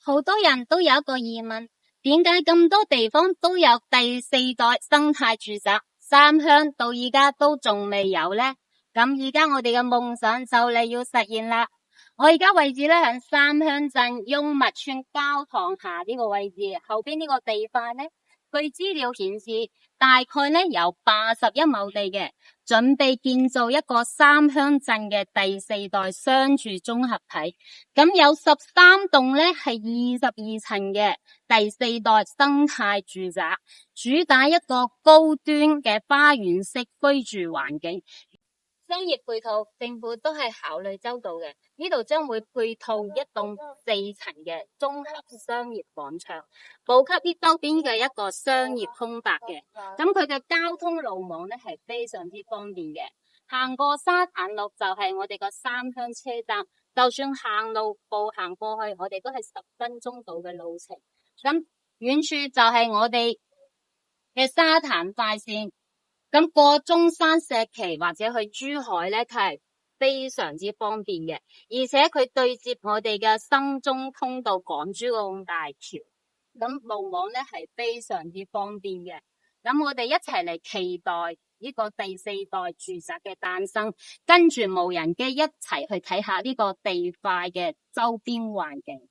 好多人都有一個疑問，點解咁多地方都有第四代生態住宅，三鄉到而家都仲未有呢？咁而家我哋嘅夢想就嚟要實現啦！我而家位置咧喺三鄉鎮雍密村交塘下呢個位置，後邊呢個地塊呢，據資料顯示大概呢有81畝地嘅，準備建造一個三鄉鎮嘅第四代商住綜合體。咁有13棟呢係22層嘅第四代生態住宅，主打一個高端嘅花園式居住環境。商業配套政府都係考慮周到嘅，呢度將會配套一棟4層嘅綜合商業廣場，補給呢周邊嘅一個商業空白嘅。咁佢嘅交通路網呢係非常之方便嘅，行過沙灘路就係我哋個三鄉車站，就算行路步行過去，我哋都係10分鐘到嘅路程。咁遠處就係我哋嘅沙灘快線。咁過中山石岐或者去珠海呢，佢係非常之方便嘅，而且佢對接我哋嘅深中通道港珠澳大橋，咁路網呢係非常之方便嘅。咁我哋一齊嚟期待呢個第四代住宅嘅誕生，跟住無人機一齊去睇下呢個地塊嘅周邊環境。